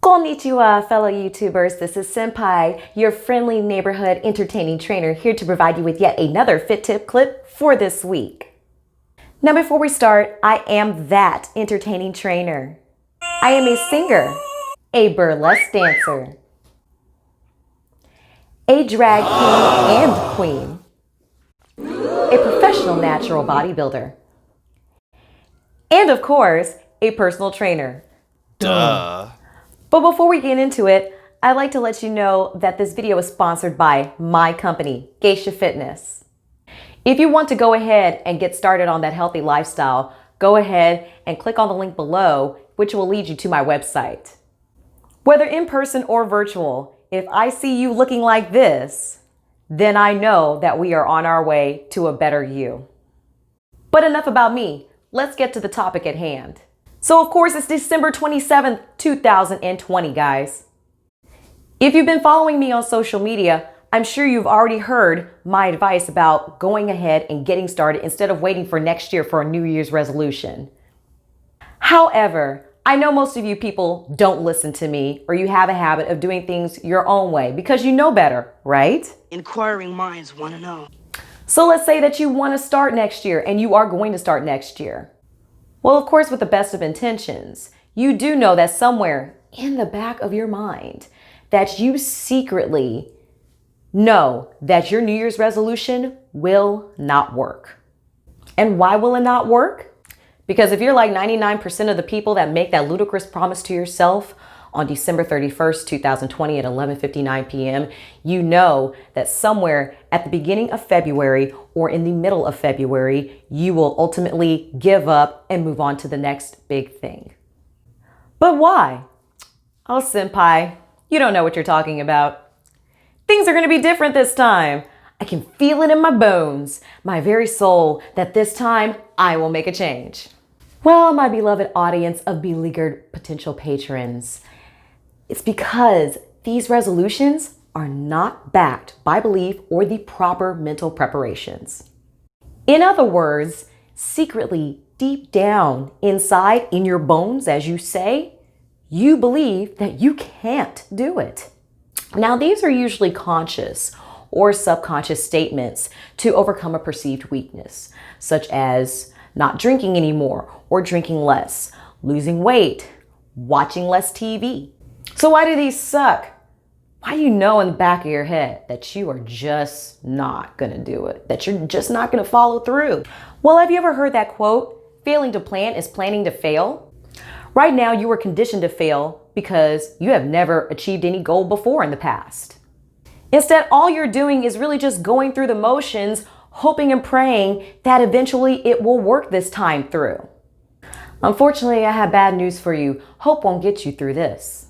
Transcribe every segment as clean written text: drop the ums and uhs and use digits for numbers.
Konnichiwa, fellow YouTubers. This is Senpai, your friendly neighborhood entertaining trainer, here to provide you with yet another fit tip clip for this week. Now, before we start, I am that entertaining trainer. I am a singer, a burlesque dancer, a drag king and queen, a professional natural bodybuilder, and of course, a personal trainer. Duh. But before we get into it, I'd like to let you know that this video is sponsored by my company, Geisha Fitness. If you want to go ahead and get started on that healthy lifestyle, go ahead and click on the link below, which will lead you to my website. Whether in person or virtual, if I see you looking like this, then I know that we are on our way to a better you. But enough about me. Let's get to the topic at hand. So of course, it's December 27th, 2020, guys. If you've been following me on social media, I'm sure you've already heard my advice about going ahead and getting started instead of waiting for next year for a New Year's resolution. However, I know most of you people don't listen to me, or you have a habit of doing things your own way because you know better, right? Inquiring minds want to know. So let's say that you want to start next year and you are going to start next year. Well, of course, with the best of intentions, you do know that somewhere in the back of your mind that you secretly know that your New Year's resolution will not work. And why will it not work? Because if you're like 99% of the people that make that ludicrous promise to yourself on December 31st, 2020 at 11:59 p.m., you know that somewhere at the beginning of February or in the middle of February, you will ultimately give up and move on to the next big thing. But why? Oh, senpai, you don't know what you're talking about. Things are going to be different this time. I can feel it in my bones, my very soul, that this time I will make a change. Well, my beloved audience of beleaguered potential patrons, it's because these resolutions are not backed by belief or the proper mental preparations. In other words, secretly, deep down inside in your bones, as you say, you believe that you can't do it. Now, these are usually conscious or subconscious statements to overcome a perceived weakness, such as not drinking anymore or drinking less, losing weight, watching less TV. So why do these suck? Why do you know in the back of your head that you are just not gonna do it, that you're just not gonna follow through? Well, have you ever heard that quote, failing to plan is planning to fail? Right now, you are conditioned to fail because you have never achieved any goal before in the past. Instead, all you're doing is really just going through the motions, hoping and praying that eventually it will work this time through. Unfortunately, I have bad news for you. Hope won't get you through this.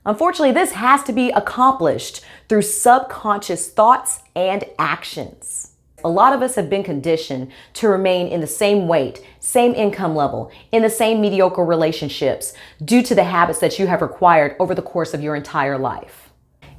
Unfortunately, this has to be accomplished through subconscious thoughts and actions. A lot of us have been conditioned to remain in the same weight, same income level, in the same mediocre relationships due to the habits that you have acquired over the course of your entire life.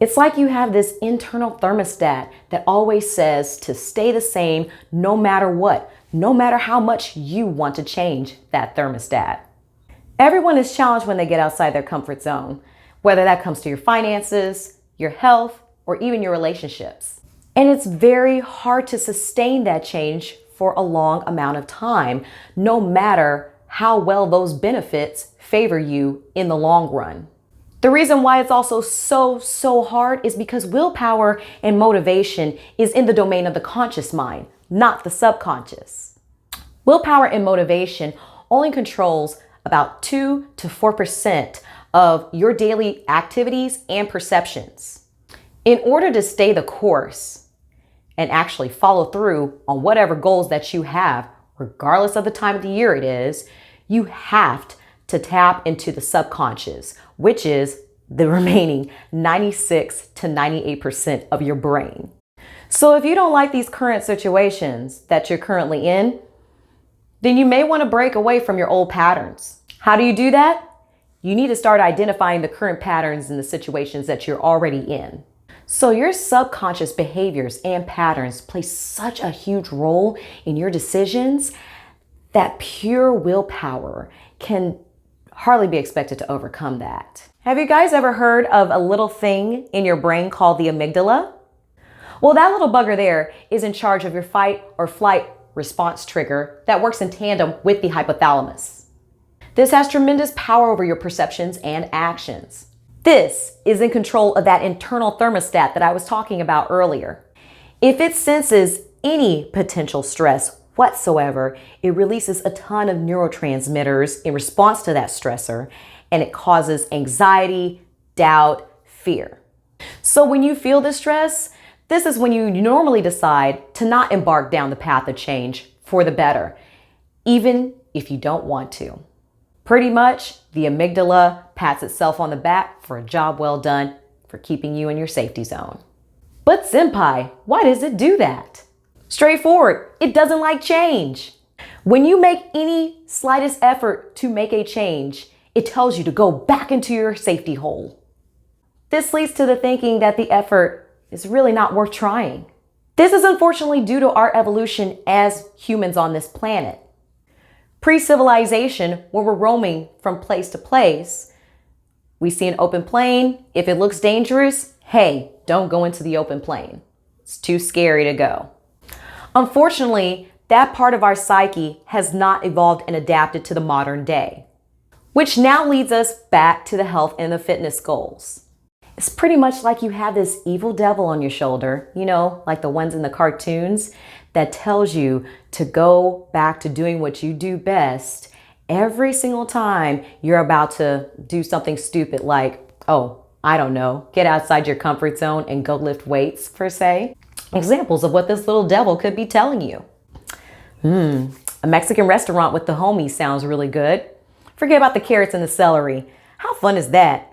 It's like you have this internal thermostat that always says to stay the same no matter what, no matter how much you want to change that thermostat. Everyone is challenged when they get outside their comfort zone, whether that comes to your finances, your health, or even your relationships. And it's very hard to sustain that change for a long amount of time, no matter how well those benefits favor you in the long run. The reason why it's also so hard is because willpower and motivation is in the domain of the conscious mind, not the subconscious. Willpower and motivation only controls about 2 to 4% of your daily activities and perceptions. In order to stay the course and actually follow through on whatever goals that you have, regardless of the time of the year it is, you have to tap into the subconscious, which is the remaining 96 to 98% of your brain. So if you don't like these current situations that you're currently in, then you may want to break away from your old patterns. How do you do that? You need to start identifying the current patterns in the situations that you're already in. So your subconscious behaviors and patterns play such a huge role in your decisions that pure willpower can hardly be expected to overcome that. Have you guys ever heard of a little thing in your brain called the amygdala? Well, that little bugger there is in charge of your fight or flight response trigger that works in tandem with the hypothalamus. This has tremendous power over your perceptions and actions. This is in control of that internal thermostat that I was talking about earlier. If it senses any potential stress whatsoever, it releases a ton of neurotransmitters in response to that stressor, and it causes anxiety, doubt, fear. So when you feel distress, this is when you normally decide to not embark down the path of change for the better, even if you don't want to. Pretty much, the amygdala pats itself on the back for a job well done for keeping you in your safety zone. But senpai, why does it do that? Straightforward, it doesn't like change. When you make any slightest effort to make a change, it tells you to go back into your safety hole. This leads to the thinking that the effort is really not worth trying. This is unfortunately due to our evolution as humans on this planet. Pre-civilization, when we're roaming from place to place, we see an open plain. If it looks dangerous, hey, don't go into the open plain. It's too scary to go. Unfortunately, that part of our psyche has not evolved and adapted to the modern day, which now leads us back to the health and the fitness goals. It's pretty much like you have this evil devil on your shoulder, like the ones in the cartoons, that tells you to go back to doing what you do best every single time you're about to do something stupid like, get outside your comfort zone and go lift weights, per se. Examples of what this little devil could be telling you. A Mexican restaurant with the homies sounds really good. Forget about the carrots and the celery. How fun is that?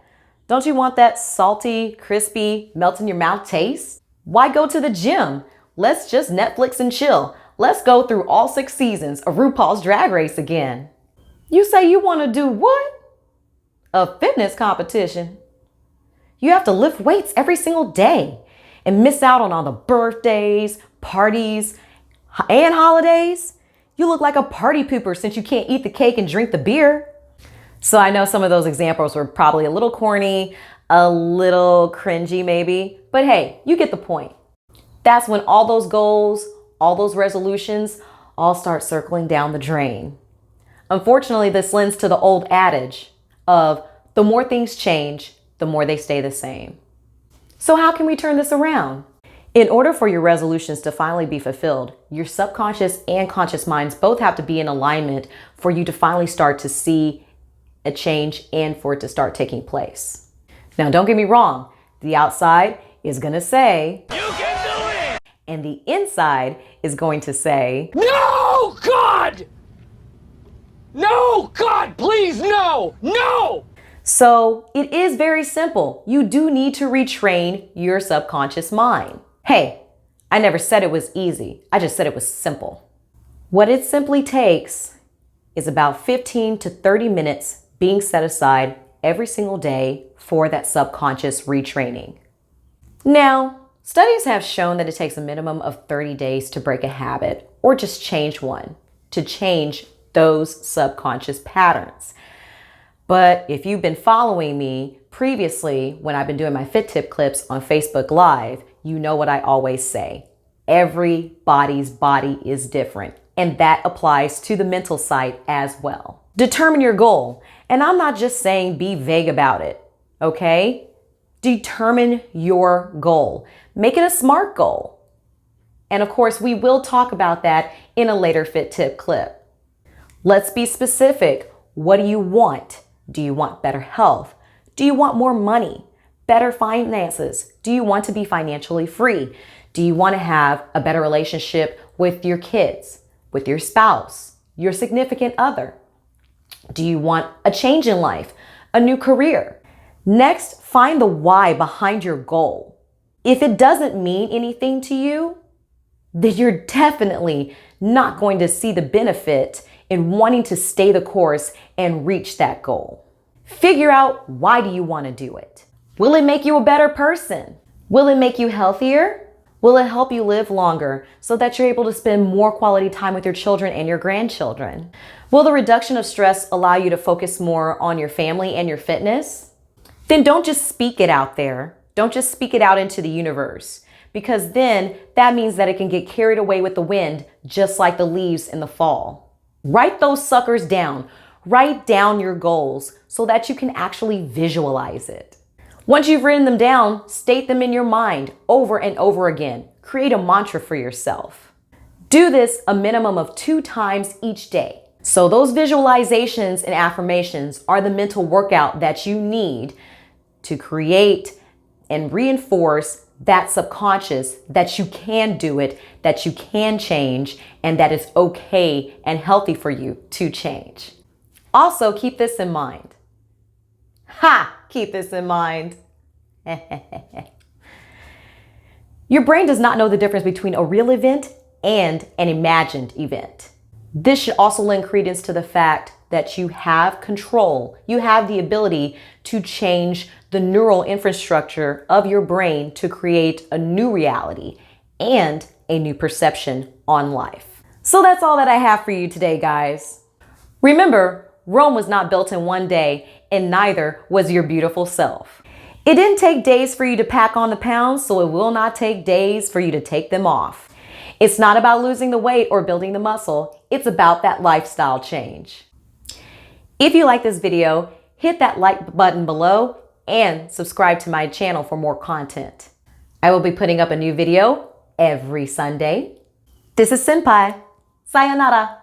Don't you want that salty, crispy, melt in your mouth taste? Why go to the gym? Let's just Netflix and chill. Let's go through all 6 seasons of RuPaul's Drag Race again. You say you want to do what? A fitness competition. You have to lift weights every single day and miss out on all the birthdays, parties, and holidays. You look like a party pooper since you can't eat the cake and drink the beer. So I know some of those examples were probably a little corny, a little cringy maybe, but hey, you get the point. That's when all those goals, all those resolutions, all start circling down the drain. Unfortunately, this lends to the old adage of the more things change, the more they stay the same. So how can we turn this around? In order for your resolutions to finally be fulfilled, your subconscious and conscious minds both have to be in alignment for you to finally start to see a change and for it to start taking place. Now, don't get me wrong. The outside is going to say, "You can do it!" And the inside is going to say, "No, God! No, God, please, no! No!" So it is very simple. You do need to retrain your subconscious mind. Hey, I never said it was easy. I just said it was simple. What it simply takes is about 15 to 30 minutes being set aside every single day for that subconscious retraining. Now, studies have shown that it takes a minimum of 30 days to break a habit or just change one, to change those subconscious patterns. But if you've been following me previously when I've been doing my Fit Tip clips on Facebook Live, you know what I always say. Everybody's body is different, and that applies to the mental side as well. Determine your goal. And I'm not just saying be vague about it, okay? Determine your goal. Make it a SMART goal. And of course, we will talk about that in a later Fit Tip clip. Let's be specific. What do you want? Do you want better health? Do you want more money? Better finances? Do you want to be financially free? Do you want to have a better relationship with your kids, with your spouse, your significant other? Do you want a change in life, a new career? Next, find the why behind your goal. If it doesn't mean anything to you, then you're definitely not going to see the benefit in wanting to stay the course and reach that goal. Figure out, why do you want to do it? Will it make you a better person? Will it make you healthier? Will it help you live longer so that you're able to spend more quality time with your children and your grandchildren? Will the reduction of stress allow you to focus more on your family and your fitness? Then don't just speak it out there. Don't just speak it out into the universe, because then that means that it can get carried away with the wind, just like the leaves in the fall. Write those suckers down. Write down your goals so that you can actually visualize it. Once you've written them down, state them in your mind over and over again. Create a mantra for yourself. Do this a minimum of 2 times each day. So those visualizations and affirmations are the mental workout that you need to create and reinforce that subconscious that you can do it, that you can change, and that it's okay and healthy for you to change. Also, keep this in mind. Keep this in mind. Your brain does not know the difference between a real event and an imagined event. This should also lend credence to the fact that you have control. You have the ability to change the neural infrastructure of your brain to create a new reality and a new perception on life. So that's all that I have for you today, guys. Remember, Rome was not built in one day, and neither was your beautiful self. It didn't take days for you to pack on the pounds, so it will not take days for you to take them off. It's not about losing the weight or building the muscle. It's about that lifestyle change. If you like this video, hit that like button below and subscribe to my channel for more content. I will be putting up a new video every Sunday. This is Senpai. Sayonara.